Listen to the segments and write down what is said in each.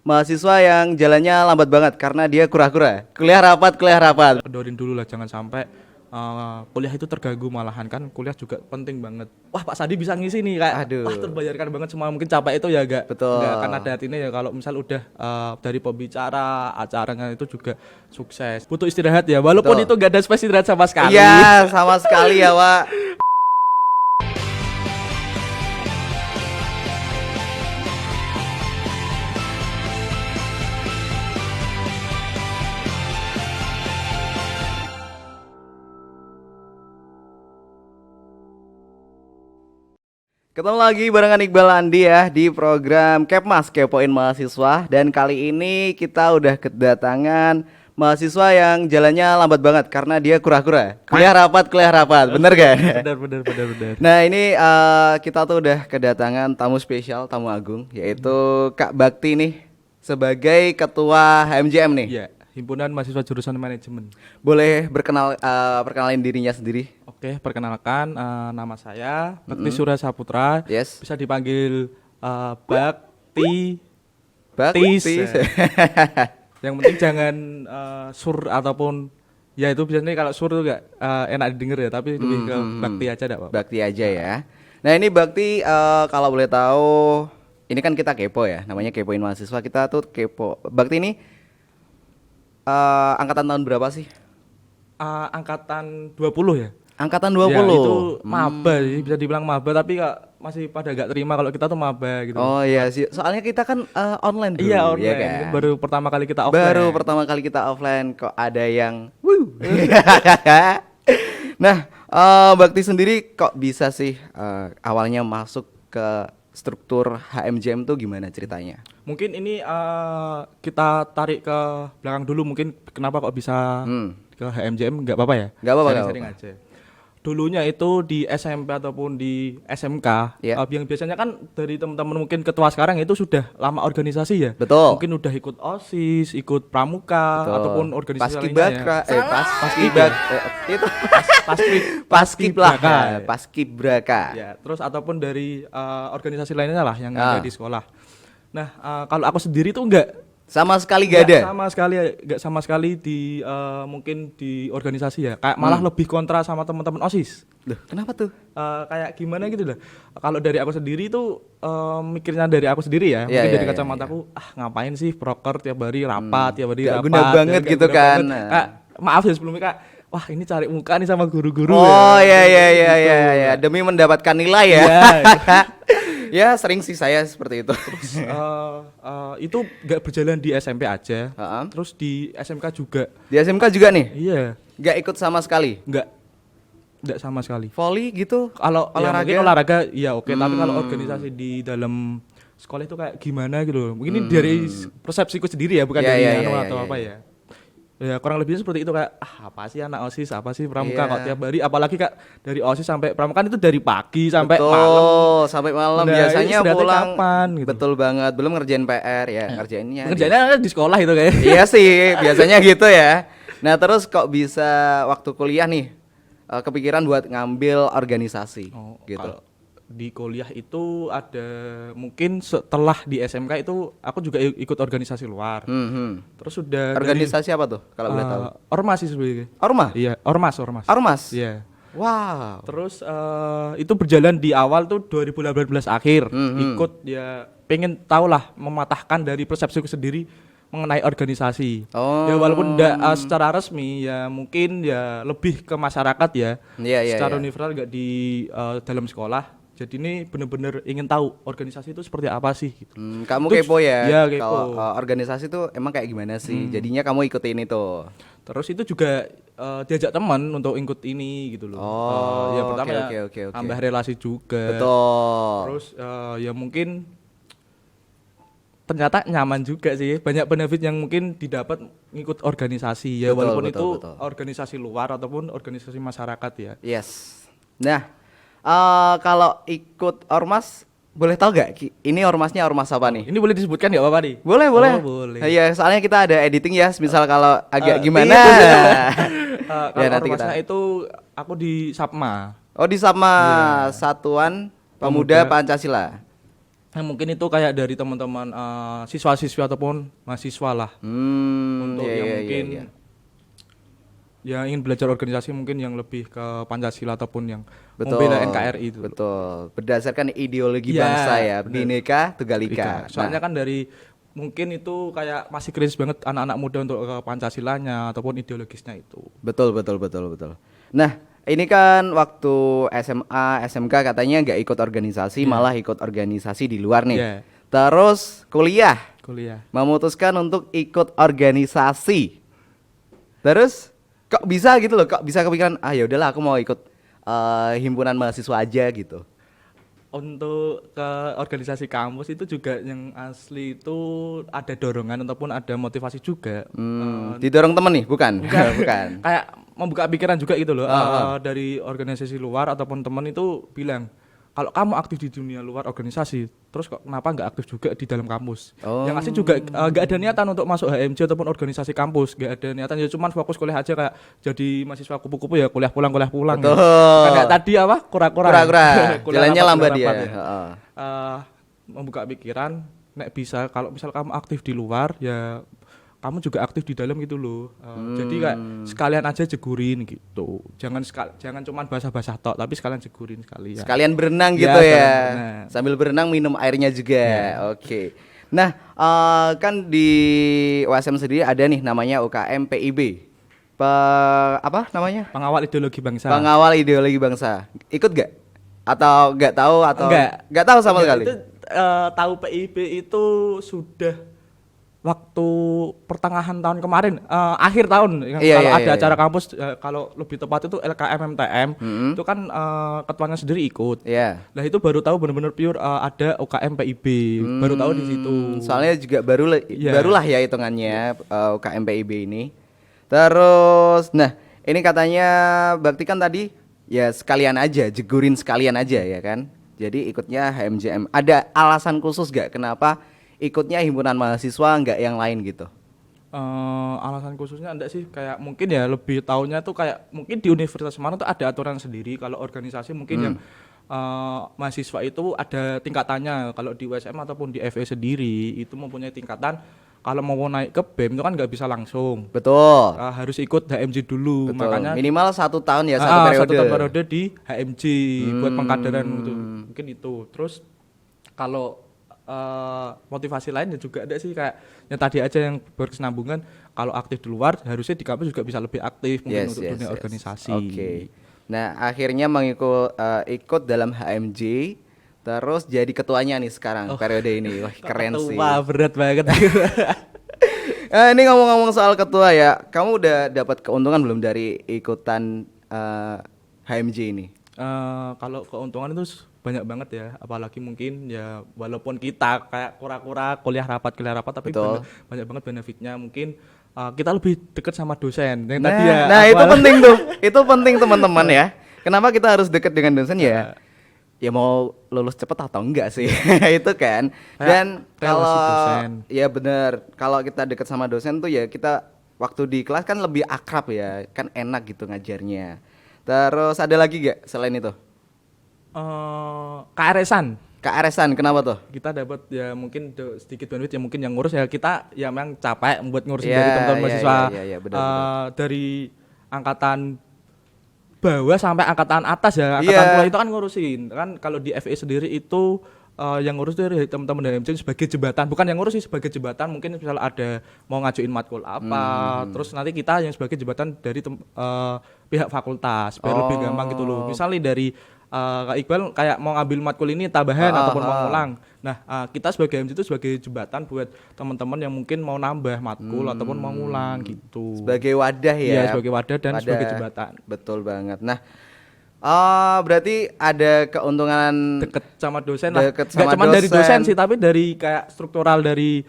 mahasiswa yang jalannya lambat banget karena dia kura-kura. Kuliah rapat, kuliah rapat. Kedorin dulu lah, jangan sampai kuliah itu terganggu, malahan kan kuliah juga penting banget. Wah, Pak Sadi bisa ngisi nih kayak, Aduh. wah terbayarkan banget semua, mungkin capek itu ya gak, Betul. karena ada hatinya ya. Kalau misal udah dari pembicara, acaranya itu juga sukses, butuh istirahat ya, walaupun Betul. itu gak ada space istirahat sama sekali. Iya, sama sekali ya, Wak. Ketemu lagi barengan Iqbal Andi ya di program Kepmas Kepoin Mahasiswa. Dan kali ini kita udah kedatangan mahasiswa yang jalannya lambat banget karena dia kura-kura. Kuliah rapat, bener gak? Bener. Nah ini kita tuh udah kedatangan tamu spesial, tamu agung, yaitu Kak Bakti nih sebagai ketua HMJM nih. Iya, Himpunan Mahasiswa Jurusan Manajemen. Boleh perkenalin dirinya sendiri? Oke, perkenalkan, nama saya Bakti Surya Saputra. Yes. Bisa dipanggil Bakti. Bakti. Yang penting jangan sur ataupun ya itu biasanya kalau sur itu gak enak didengar ya, tapi lebih ke Bakti aja dak, Pak. Bakti aja ya. Nah ini Bakti kalau boleh tahu, ini kan kita kepo ya, namanya kepoin mahasiswa, kita tuh kepo. Bakti ini angkatan tahun berapa sih? Angkatan 20 ya. Angkatan 20. Ya, itu maba sih, bisa dibilang maba, tapi masih pada gak terima kalau kita tuh maba gitu. Oh iya sih, soalnya kita kan online dulu. Iya, online. Ya kan? Ini baru pertama kali kita offline. Baru pertama kali kita offline kok ada yang Nah, Bakti sendiri kok bisa sih awalnya masuk ke struktur HMJM tuh gimana ceritanya? Mungkin ini kita tarik ke belakang dulu, mungkin kenapa kok bisa ke HMJM, nggak apa-apa ya? Nggak apa-apa, Sharing-sharing aja. Dulunya itu di SMP ataupun di SMK, Yeah. Yang biasanya kan dari teman-teman mungkin ketua sekarang itu sudah lama organisasi ya. Betul. Mungkin udah ikut OSIS, ikut Pramuka, Betul. ataupun organisasi Paskibra, lainnya ya. itu Paskibraka. Paskibraka. Ya, terus ataupun dari organisasi lainnya lah yang ada di sekolah. Nah, kalau aku sendiri tuh enggak Sama sekali gak ada. Enggak sama sekali di mungkin di organisasi ya. Kayak malah lebih kontra sama teman-teman OSIS. Loh, kenapa tuh? Kayak gimana gitu lah. Kalau dari aku sendiri tuh mikirnya dari aku sendiri ya, Iya, mungkin iya, dari iya, kacamataku, ngapain sih proker tiap hari rapat, tiap hari Gak rapat. guna banget ya, gitu guna kan. banget. Kak, maaf ya sebelumnya Kak. Wah, ini cari muka nih sama guru-guru Oh ya. iya demi mendapatkan nilai ya. Iya. Ya sering sih saya seperti itu. Itu gak berjalan di SMP aja, Ha-ha. terus di SMK juga. Di SMK juga nih, Iya, gak ikut sama sekali. enggak sama sekali. Volley gitu. Kalau ya Olahraga? mungkin olahraga iya oke, tapi kalau organisasi di dalam sekolah itu kayak gimana gitu loh. Mungkin ini dari persepsiku sendiri ya, bukan Iya, dari iya, anu iya, atau iya, apa iya. ya. Ya kurang lebihnya seperti itu, kayak apa sih anak OSIS, apa sih pramuka Iya. kok tiap hari, apalagi Kak dari OSIS sampai pramuka kan itu dari pagi sampai Betul, malam. sampai malam Nah, biasanya istirahatnya pulang kapan, gitu. Betul banget, belum ngerjain PR ya, ngerjainnya. Kerjanya di sekolah itu kayak. Iya sih, biasanya gitu ya. Nah, terus kok bisa waktu kuliah nih kepikiran buat ngambil organisasi gitu. Kalau di kuliah itu ada mungkin setelah di SMK itu aku juga ikut organisasi luar. Terus sudah Organisasi apa tuh kalau boleh tahu? Ormas sih sebenarnya. Orma? Iya, ormas. Ormas? Iya. Wow. Terus itu berjalan di awal tuh 2018 akhir. Ikut ya pengen tahu lah, mematahkan dari persepsiku sendiri mengenai organisasi. Oh. Ya walaupun enggak secara resmi ya, mungkin ya lebih ke masyarakat ya. Iya, Secara iya. universal enggak di dalam sekolah. Jadi ini bener-bener ingin tahu organisasi itu seperti apa sih gitu. Kamu Terus- kepo ya? Iya, kepo. Kalau organisasi tuh emang kayak gimana sih? Jadinya kamu ikutin itu. Terus itu juga diajak teman untuk ikut ini gitu loh. Oh, Ya pertama oke, ya oke, oke. tambah relasi juga. Betul. Terus ya mungkin ternyata nyaman juga sih. Banyak benefit yang mungkin didapat ngikut organisasi ya, Betul, walaupun betul, itu betul. organisasi luar ataupun organisasi masyarakat ya. Yes. Nah, kalau ikut ormas boleh tahu gak? Ini ormasnya ormas apa nih? Ini boleh disebutkan nggak apa-apa nih? Boleh, boleh. Oh, boleh. Iya, soalnya kita ada editing ya, misal kalau agak gimana. Kalau Ya, nanti ormasnya kita. itu aku di Sapma. Oh, di sama Iya. Satuan Pemuda Pemuda. Pancasila. Mungkin itu kayak dari teman-teman siswa-siswi ataupun mahasiswa lah. Untuk Iya, yang iya, mungkin iya. yang ingin belajar organisasi mungkin yang lebih ke Pancasila ataupun yang Betul. membela NKRI itu. Betul. Berdasarkan ideologi Iya, bangsa ya, bener. Bhinneka Tunggal Ika. Ika. Soalnya Nah, kan dari mungkin itu kayak masih kritis banget anak-anak muda untuk ke Pancasilanya ataupun ideologisnya itu. betul, betul, betul, betul. Nah, ini kan waktu SMA, SMK katanya nggak ikut organisasi, malah ikut organisasi di luar nih. Iya. Terus kuliah, Kuliah. memutuskan untuk ikut organisasi. Terus kok bisa gitu loh, kok bisa kepikiran ya udahlah aku mau ikut himpunan mahasiswa aja gitu. Untuk ke organisasi kampus itu juga yang asli itu ada dorongan ataupun ada motivasi juga. Didorong temen nih, bukan? Bukan. Kayak membuka pikiran juga gitu loh. Dari organisasi luar ataupun teman itu bilang, kalau kamu aktif di dunia luar organisasi, terus kok kenapa nggak aktif juga di dalam kampus? Oh. Yang asli juga nggak ada niatan untuk masuk HMJ ataupun organisasi kampus, nggak ada niatan, ya cuman fokus kuliah aja kayak jadi mahasiswa kupu-kupu ya kuliah pulang. Betul. Ya. Kayak tadi apa? Kura-kura. Kura-kura. Kuliah Jalannya rapat, lambat kuliah dia. rapat ya. Heeh. Membuka pikiran, nek bisa kalau misal kamu aktif di luar ya kamu juga aktif di dalam gitu loh. Jadi kayak sekalian aja jegurin gitu. Jangan cuman basah-basah tok, tapi sekalian jegurin sekalian. Sekalian berenang Ya, gitu ya. sekalian berenang. Sambil berenang minum airnya juga. Oke. Nah, kan di UASM sendiri ada nih namanya UKM PIB. Apa namanya? Pengawal ideologi bangsa. Pengawal ideologi bangsa. Ikut gak? Atau nggak tahu atau Enggak. tahu sama sekali? Itu tahu PIB itu sudah waktu pertengahan tahun kemarin, akhir tahun Iya, kalau iya, ada iya, acara kampus, kalau lebih tepat itu LKM MTM, itu kan ketuanya sendiri ikut. Iya. Nah itu baru tahu benar-benar pure ada UKM PIB, baru tahu di situ. Soalnya juga Iya. barulah ya hitungannya UKM PIB ini. Terus, nah ini katanya Bakti kan tadi ya sekalian aja, jegurin sekalian aja ya kan. Jadi ikutnya HMJM. Ada alasan khusus gak kenapa ikutnya himpunan mahasiswa nggak yang lain gitu? Alasan khususnya enggak sih, kayak mungkin ya lebih taunya tuh kayak mungkin di Universitas Semarang tuh ada aturan sendiri. Kalau organisasi mungkin yang mahasiswa itu ada tingkatannya. Kalau di USM ataupun di FE sendiri itu mempunyai tingkatan. Kalau mau naik ke BEM itu kan nggak bisa langsung, Betul. harus ikut HMJ dulu. Betul. Makanya Minimal 1 tahun ya, satu periode. satu tahun periode di HMJ buat pengkaderan gitu. Mungkin itu. Terus kalau motivasi lain ya juga ada sih, kayak yang tadi aja yang berkesinambungan, kalau aktif di luar harusnya di kampus juga bisa lebih aktif mungkin untuk dunia organisasi. Oke. Nah, akhirnya ikut dalam HMJ, terus jadi ketuanya nih sekarang periode ini. Wah, keren sih. Wah, berat banget. Ini ngomong-ngomong soal ketua ya, kamu udah dapat keuntungan belum dari ikutan HMJ ini? Kalau keuntungan itu banyak banget ya, apalagi mungkin ya walaupun kita kayak kura-kura kuliah rapat tapi banyak banget benefitnya. Mungkin kita lebih dekat sama dosen yang tadi ya. Nah itu penting tuh, itu penting teman-teman ya. Kenapa kita harus dekat dengan dosen ya? Ya mau lulus cepet atau enggak sih itu kan. Dan kalau ya benar, kalau kita dekat sama dosen tuh ya kita waktu di kelas kan lebih akrab ya, kan enak gitu ngajarnya. Terus ada lagi gak selain itu? KRS-an kenapa tuh? Kita dapat ya mungkin sedikit benefit ya, mungkin yang ngurus ya kita ya memang capek buat ngurusin dari teman-teman mahasiswa benar. Dari angkatan bawah sampai angkatan atas ya, angkatan tua itu kan ngurusin kan. Kalau di FE sendiri itu yang ngurus dari teman-teman HMJ sebagai jembatan, bukan yang ngurus sih, sebagai jembatan. Mungkin misalnya ada mau ngajuin matkul apa, terus nanti kita yang sebagai jembatan dari pihak fakultas biar lebih gampang gitu loh. Misalnya dari Kak Iqbal kayak mau ngambil matkul ini tambahan ataupun mau ngulang. Nah, kita sebagai HMJ itu sebagai jembatan buat teman-teman yang mungkin mau nambah matkul ataupun mau ngulang gitu. Sebagai wadah ya. Iya, sebagai wadah dan sebagai jembatan. Betul banget. Nah, berarti ada keuntungan deket sama dosen lah. Deket Nggak sama cuma dari dosen sih, tapi dari kayak struktural dari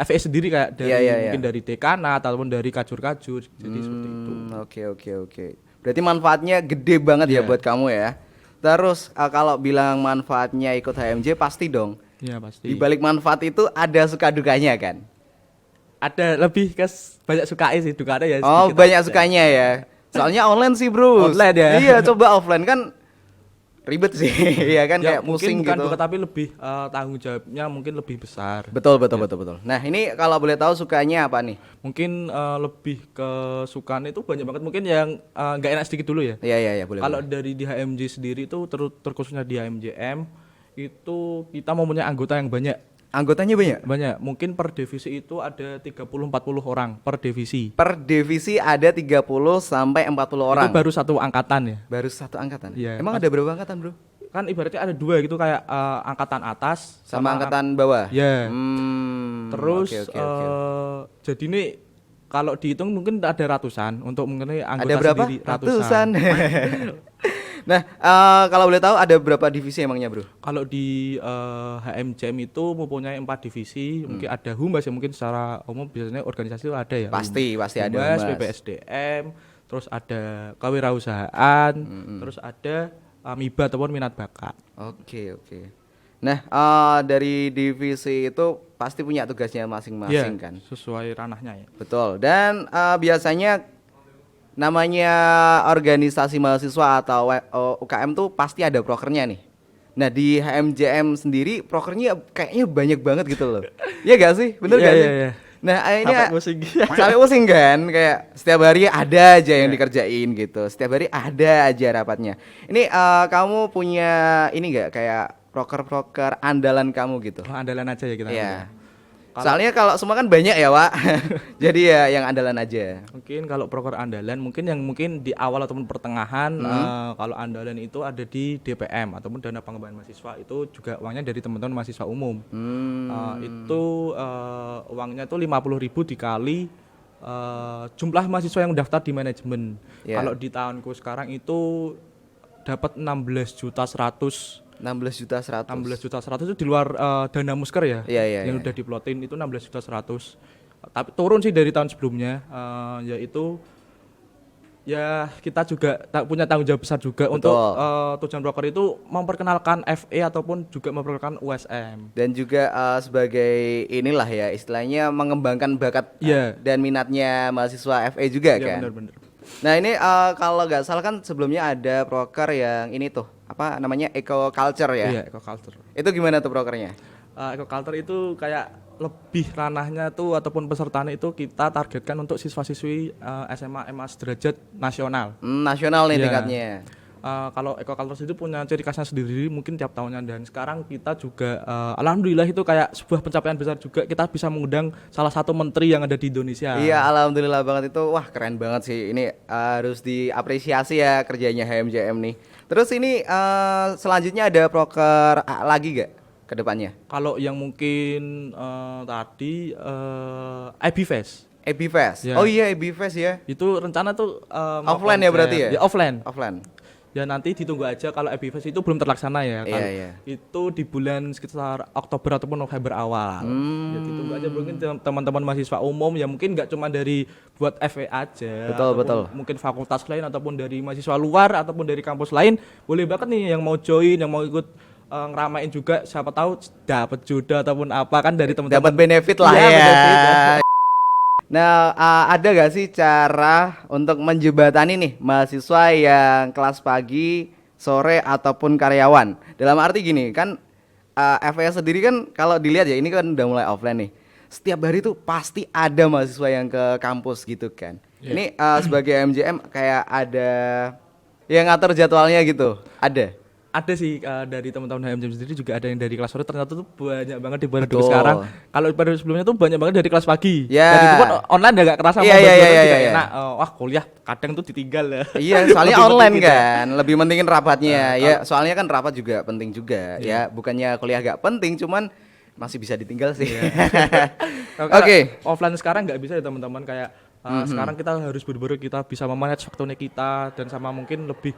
FE sendiri, kayak dari mungkin dari dekanat ataupun dari kajur-kajur. Jadi seperti itu. Oke. Berarti manfaatnya gede banget ya buat kamu ya. Terus kalau bilang manfaatnya ikut HMJ pasti dong. Iya, pasti. Di balik manfaat itu ada suka dukanya kan? Ada lebih ke banyak sukanya sih, dukanya ya. Banyak sukanya ya. Soalnya online sih, Bro. Online ya. Iya, coba offline kan ribet sih. Iya kan Ya kayak mungkin pusing bukan gitu. bukan tapi lebih tanggung jawabnya mungkin lebih besar. Betul betul betul betul. Nah, ini kalau boleh tahu sukanya apa nih? Mungkin lebih ke sukaan itu banyak banget mungkin yang nggak enak sedikit dulu ya. Iya iya iya boleh Kalau boleh. dari di HMJ sendiri itu terkhususnya di HMJM itu kita mempunyai anggota yang banyak. Anggotanya banyak? Banyak. Mungkin per divisi itu ada 30-40 orang per divisi. Per divisi ada 30 sampai 40 orang. Itu baru satu angkatan ya. Baru satu angkatan. Iya. Emang ada berapa angkatan, Bro? Kan ibaratnya ada dua gitu kayak angkatan atas Sama angkatan bawah? Ya. oke, Terus oke, oke. jadi ini kalau dihitung mungkin ada ratusan untuk mengenai anggota Ada berapa? sendiri Ratusan. Nah, kalau boleh tahu ada berapa divisi emangnya, Bro? Kalau di HMJM itu mempunyai 4 divisi, mungkin ada Humas ya mungkin secara umum biasanya organisasi itu ada ya. Pasti ada Humas, Humas. PPSDM, terus ada kewirausahaan, terus ada MIBA ataupun minat bakat. Oke, oke. Nah, dari divisi itu pasti punya tugasnya masing-masing Iya, kan? sesuai ranahnya ya. Betul. Dan biasanya namanya organisasi mahasiswa atau UKM tuh pasti ada prokernya nih. Nah, di HMJM sendiri prokernya kayaknya banyak banget gitu loh. Iya gak sih? Bener Iya, gak iya, sih? iya. Nah, ini Sampai pusing. sampai pusing kan? Kayak setiap hari ada aja yang dikerjain gitu. Setiap hari ada aja rapatnya. Ini kamu punya ini gak kayak proker-proker andalan kamu gitu? Oh, andalan aja ya kita. Iya. Soalnya kalau semua kan banyak ya, Wak. Jadi ya yang andalan aja. Mungkin kalau proker andalan mungkin di awal ataupun pertengahan kalau andalan itu ada di DPM ataupun dana pengembangan mahasiswa itu juga uangnya dari teman-teman mahasiswa umum. Itu uangnya tuh 50.000 dikali jumlah mahasiswa yang daftar di manajemen. Yeah. Kalau di tahunku sekarang itu dapat 16.100.000. 16.100.000. 16.100.000 itu di luar dana musker ya. Iya, iya, yang iya. udah diplotin itu 16.100.000. Tapi turun sih dari tahun sebelumnya, yaitu ya kita juga punya tanggung jawab besar juga untuk tujuan broker itu memperkenalkan FE ataupun juga memperkenalkan USM. Dan juga sebagai inilah ya istilahnya mengembangkan bakat Iya. dan minatnya mahasiswa FE juga Iya kan. benar-benar. Nah ini kalau nggak salah kan sebelumnya ada proker yang ini tuh apa namanya eco culture ya. Iya, eco-culture. Itu gimana tuh prokernya? Eco-culture itu kayak lebih ranahnya tuh ataupun pesertanya itu kita targetkan untuk siswa-siswi SMA MA sederajat nasional. Nasional nih Iya. tingkatnya. Kalau eco-culture itu punya ciri khasnya sendiri mungkin tiap tahunnya, dan sekarang kita juga alhamdulillah itu kayak sebuah pencapaian besar juga, kita bisa mengundang salah satu menteri yang ada di Indonesia. Iya alhamdulillah banget itu. Wah keren banget sih. Ini harus diapresiasi ya kerjanya HMJM nih. Terus ini selanjutnya ada proker lagi gak ke depannya? Kalau yang mungkin tadi IB Fest AB Fest. Ya. Oh iya AB Fest ya. itu rencana tuh mau Offline ya berarti ya? Ya offline. Offline. Ya nanti ditunggu aja, kalau IB Fest itu belum terlaksana ya. Iya, Kalau iya. itu di bulan sekitar Oktober ataupun November awal. Ya ditunggu aja, mungkin teman-teman mahasiswa umum ya mungkin nggak cuma dari buat FE aja. Betul, ataupun betul. Mungkin fakultas lain ataupun dari mahasiswa luar ataupun dari kampus lain, boleh banget nih yang mau join, yang mau ikut ngeramain juga, siapa tahu dapat jodoh ataupun apa kan dari teman-teman. Dapat benefit lah Iya, ya. benefit ya. Nah, ada gak sih cara untuk menjembatani nih mahasiswa yang kelas pagi, sore ataupun karyawan? Dalam arti gini, kan FES sendiri kan kalau dilihat ya ini kan udah mulai offline nih. Setiap hari tuh pasti ada mahasiswa yang ke kampus gitu kan. Iya. Ini sebagai MJM kayak ada yang ngatur jadwalnya gitu. Ada. Ada sih dari teman-teman HMJM sendiri juga ada yang dari kelas sore, ternyata tuh banyak banget dibanding Betul. dulu sekarang. Kalau pada sebelumnya tuh banyak banget dari kelas pagi. Ya. Dan itu pun online udah gak kerasa, Iya, mau iya, berdua iya, juga iya. enak. Wah kuliah kadang tuh ditinggal ya. Iya, soalnya Lebih online penting gitu. kan, lebih pentingin rapatnya. Ya, soalnya kan rapat juga penting juga. Ya, bukannya kuliah gak penting, cuman masih bisa ditinggal sih. Kalau Oke. offline sekarang nggak bisa ya teman-teman, kayak sekarang kita harus berburu, kita bisa memanage waktunya kita dan sama mungkin lebih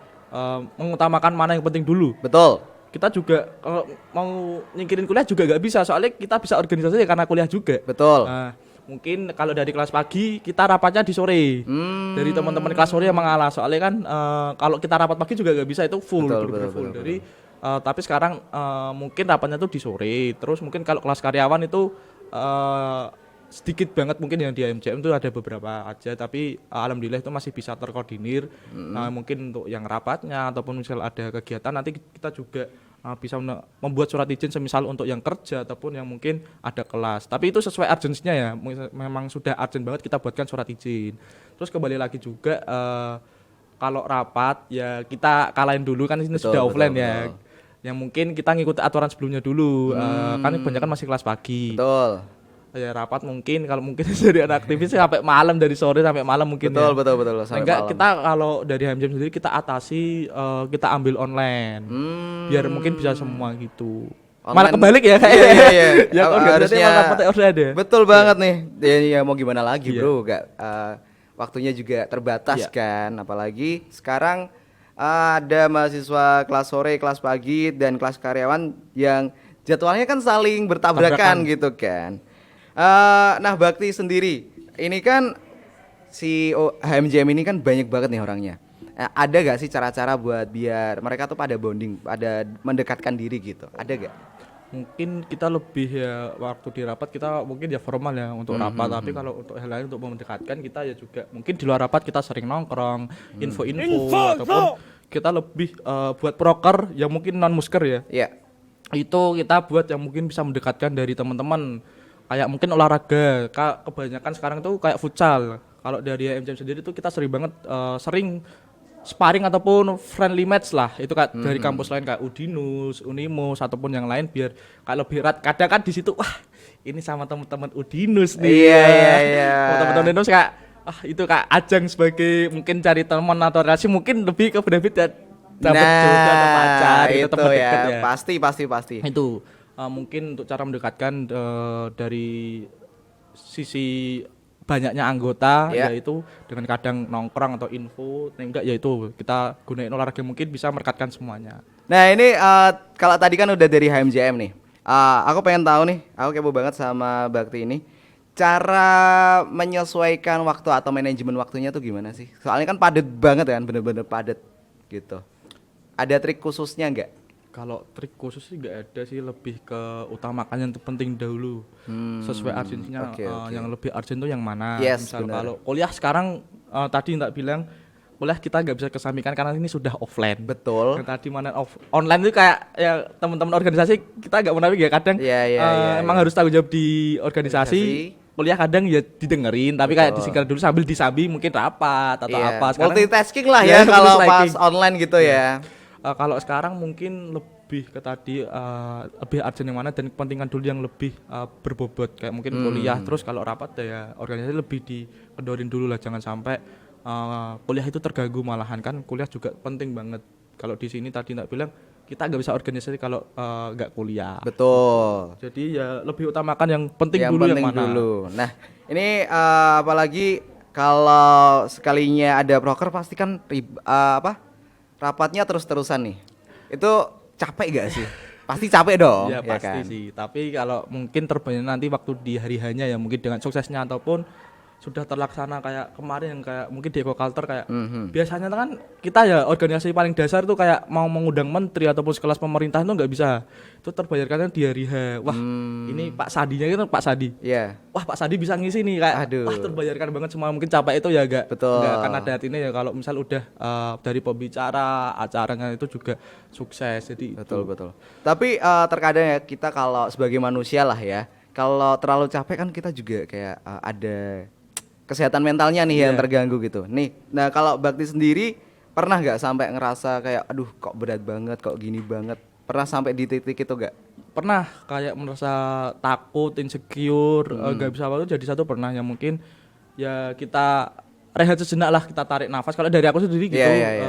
mengutamakan mana yang penting dulu. Betul. Kita juga kalau mau nyingkirin kuliah juga nggak bisa, soalnya kita bisa organisasi ya karena kuliah juga. Betul. Mungkin kalau dari kelas pagi kita rapatnya di sore. Dari teman-teman kelas sore yang mengalah, soalnya kan kalau kita rapat pagi juga nggak bisa, itu full, Betul, bener-bener betul, full. betul, Jadi tapi sekarang mungkin rapatnya tuh di sore. Terus mungkin kalau kelas karyawan itu sedikit banget mungkin yang di MCM itu ada beberapa aja, tapi alhamdulillah itu masih bisa terkoordinir. Mungkin untuk yang rapatnya ataupun misal ada kegiatan nanti kita juga bisa membuat surat izin semisal untuk yang kerja ataupun yang mungkin ada kelas. Tapi itu sesuai urgensinya ya, memang sudah urgent banget kita buatkan surat izin. Terus kembali lagi juga kalau rapat ya kita kalahin dulu kan ini Betul, sudah offline betul, ya. betul. Yang mungkin kita ngikuti aturan sebelumnya dulu. Kan kebanyakan masih kelas pagi. Betul. Ya rapat mungkin kalau mungkin jadi anak aktivis sampai malam, dari sore sampai malam mungkin Betul, ya. betul sampai Enggak, malam. kita kalau dari HMJM sendiri kita atasi kita ambil online. Biar mungkin bisa semua gitu. Online. Malah kebalik ya kayak. Iya. Yang organisasi Harusnya malah pakai order. Betul banget nih. Ya mau gimana lagi, Iya. Bro? Gak waktunya juga terbatas Iya. kan, apalagi sekarang ada mahasiswa kelas sore, kelas pagi dan kelas karyawan yang jadwalnya kan saling bertabrakan gitu kan. Nah, Bakti sendiri, ini kan si HMJM ini kan banyak banget nih orangnya. Ada gak sih cara-cara buat biar mereka tuh pada bonding, pada mendekatkan diri gitu? Ada gak? Mungkin kita lebih ya waktu di rapat kita mungkin ya formal ya untuk rapat, tapi kalau untuk hal lain untuk mendekatkan kita ya juga mungkin di luar rapat kita sering nongkrong, info-info ataupun kita lebih buat proker yang mungkin non musker ya. Iya. Itu kita buat yang mungkin bisa mendekatkan dari teman-teman. Kayak mungkin olahraga, kebanyakan sekarang tuh kayak futsal. Kalau dari MCM sendiri tuh kita sering banget sering sparring ataupun friendly match lah. Itu dari kampus lain kayak Udinus, Unimus ataupun yang lain biar kalau lebih erat. Kadang kan di situ wah, ini sama teman-teman Udinus nih. Iya. Teman-teman Udinus kayak itu kak ajang sebagai mungkin cari teman atau relasi mungkin lebih ke benefit dan dapat jodoh atau pacar gitu, itu teman ya. dekat ya. Pasti. Itu mungkin untuk cara mendekatkan dari sisi banyaknya anggota Ya. yaitu dengan kadang nongkrong atau info, enggak yaitu kita gunain olahraga mungkin bisa merekatkan semuanya. Nah, ini kalau tadi kan udah dari HMJM nih. Aku pengen tahu nih, aku kepo banget sama Bakti ini. Cara menyesuaikan waktu atau manajemen waktunya tuh gimana sih? Soalnya kan padat banget kan, bener-bener padat gitu. Ada trik khususnya nggak? Kalau trik khusus sih nggak ada sih, lebih ke utamakan yang terpenting dahulu sesuai urgensinya. Oke. Yang lebih urgent tuh yang mana? Yes, Misal benar. kalau kuliah sekarang tadi tak bilang kuliah kita nggak bisa kesampingkan karena ini sudah offline. Betul. Yang tadi mana online itu kayak ya teman-teman organisasi kita nggak menafik ya kadang Iya, emang harus tanggung jawab di organisasi. Kuliah kadang ya didengerin tapi kayak disingkat dulu sambil disambi mungkin rapat atau apa. Sekarang multitasking lah ya ya, kalau multitasking. pas online gitu ya. Kalau sekarang mungkin lebih ke tadi lebih urgent yang mana dan kepentingan dulu yang lebih berbobot kayak mungkin kuliah, terus kalau rapat ya organisasi lebih dikedorin dulu lah, jangan sampai kuliah itu terganggu malahan, kan kuliah juga penting banget. Kalau di sini tadi tak bilang kita nggak bisa organisasi kalau nggak kuliah. Betul. Jadi ya lebih utamakan yang penting Yang dulu penting yang mana. dulu. Nah, ini apalagi kalau sekalinya ada proker pasti kan rapatnya terus-terusan nih. Itu capek gak sih? Pasti capek dong. Ya pasti kan? sih. Tapi kalau mungkin terbanyak nanti waktu di hari hanya ya mungkin dengan suksesnya ataupun sudah terlaksana kayak kemarin yang kayak mungkin di Ekoculture kayak biasanya kan kita ya organisasi paling dasar tuh kayak mau mengundang menteri ataupun sekelas pemerintah itu nggak bisa, itu terbayarkannya di hari H. Wah ini Pak Sadinya itu Pak Sadi, Iya. wah Pak Sadi bisa ngisi nih kayak Aduh. wah terbayarkan banget semua, mungkin capek itu ya Betul. nggak akan ada artinya ya kalau misal udah dari pembicara acaranya itu juga sukses. Jadi Betul. Tapi terkadang ya kita kalau sebagai manusia lah ya, kalau terlalu capek kan kita juga kayak ada kesehatan mentalnya nih yang terganggu gitu. Nih, nah kalau Bakti sendiri pernah nggak sampai ngerasa kayak aduh kok berat banget, kok gini banget? Pernah sampai di titik itu nggak? Pernah kayak merasa takut, insecure, gak bisa apa-apa, jadi satu pernah yang mungkin ya kita rehat sejenak lah, kita tarik nafas. Kalau dari aku sendiri gitu, Iya.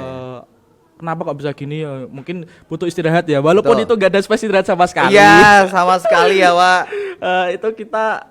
kenapa kok bisa gini ya, mungkin butuh istirahat ya, walaupun Betul. itu gak ada space istirahat sama sekali. Iya, sama sekali ya, Wak. Itu kita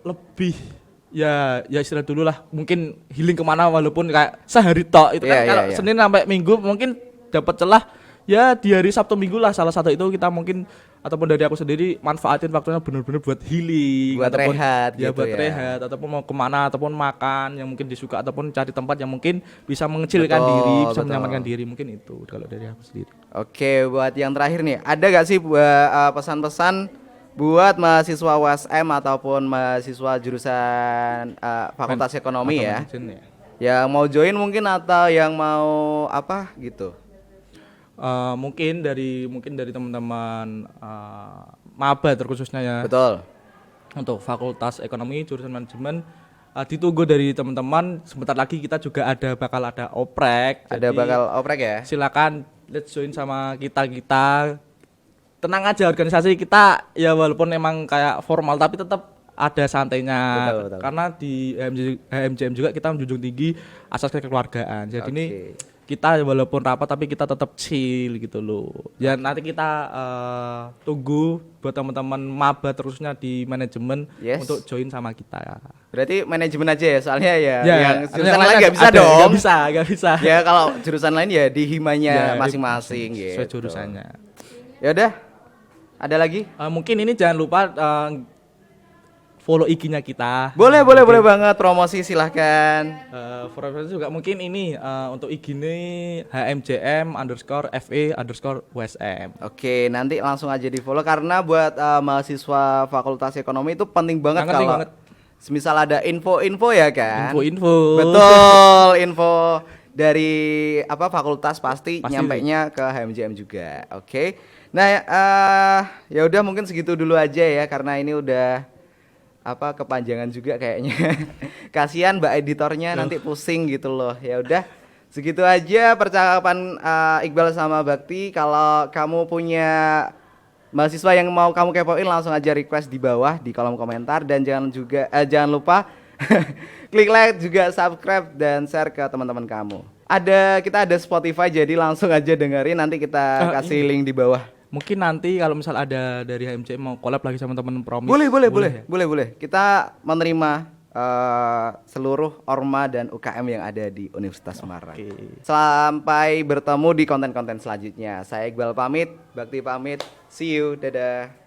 lebih ya istirahat dulu lah, mungkin healing kemana walaupun kayak sehari tok itu kan. Iya, Kalau iya. Senin sampai Minggu mungkin dapat celah ya di hari Sabtu Minggu lah, salah satu itu kita mungkin ataupun dari aku sendiri manfaatin waktunya benar-benar buat healing, Buat ataupun rehat ya gitu buat ya. rehat ataupun mau kemana ataupun makan yang mungkin disuka ataupun cari tempat yang mungkin bisa mengecilkan Betul, diri, bisa betul. menyamankan diri, mungkin itu kalau dari aku sendiri. Oke, buat yang terakhir nih, ada gak sih pesan-pesan buat mahasiswa USM ataupun mahasiswa jurusan Fakultas Ekonomi ya, Manajemen ya. yang mau join mungkin atau yang mau apa gitu. Mungkin dari teman-teman maba terkhususnya ya. Betul. Untuk Fakultas Ekonomi jurusan manajemen ditunggu dari teman-teman. Sebentar lagi kita juga bakal ada oprek. Ada Jadi, bakal oprek ya. silakan let's join sama kita. Tenang aja, organisasi kita ya walaupun emang kayak formal tapi tetap ada santainya. Betul. Karena di HMJM juga kita menjunjung tinggi asas kekeluargaan. Jadi ini Oke. kita walaupun rapat tapi kita tetap chill gitu loh. Ya nanti kita tunggu buat teman-teman maba terusnya di manajemen Yes. untuk join sama kita. Berarti manajemen aja ya, soalnya ya, Ya, yang jurusan lain nggak bisa ada, dong. Nggak bisa. Ya kalau jurusan lain ya di himanya Ya, masing-masing sesuai gitu. jurusannya. Ya udah, ada lagi? Mungkin ini jangan lupa follow IG-nya kita. Boleh banget, promosi silahkan. For juga mungkin ini untuk IG ini HMJM_FE_USM. Oke, nanti langsung aja di follow karena buat mahasiswa Fakultas Ekonomi itu penting banget Penting kalau banget. semisal ada info-info ya kan. Info-info. Betul, info dari apa fakultas pasti nyampainya ke HMJM juga. Oke. Nah, ya udah mungkin segitu dulu aja ya karena ini udah apa kepanjangan juga kayaknya. Kasihan Mbak editornya nanti pusing gitu loh. Ya udah segitu aja percakapan Iqbal sama Bakti. Kalau kamu punya mahasiswa yang mau kamu kepoin langsung aja request di bawah di kolom komentar dan jangan lupa klik like juga subscribe dan share ke teman-teman kamu. Kita ada Spotify jadi langsung aja dengerin nanti kita kasih link di bawah. Mungkin nanti kalau misal ada dari HMJM mau collab lagi sama teman Promis. Boleh. Kita menerima seluruh orma dan UKM yang ada di Universitas Semarang. Oke. Sampai bertemu di konten-konten selanjutnya. Saya Iqbal pamit, Bakti pamit. See you, dadah.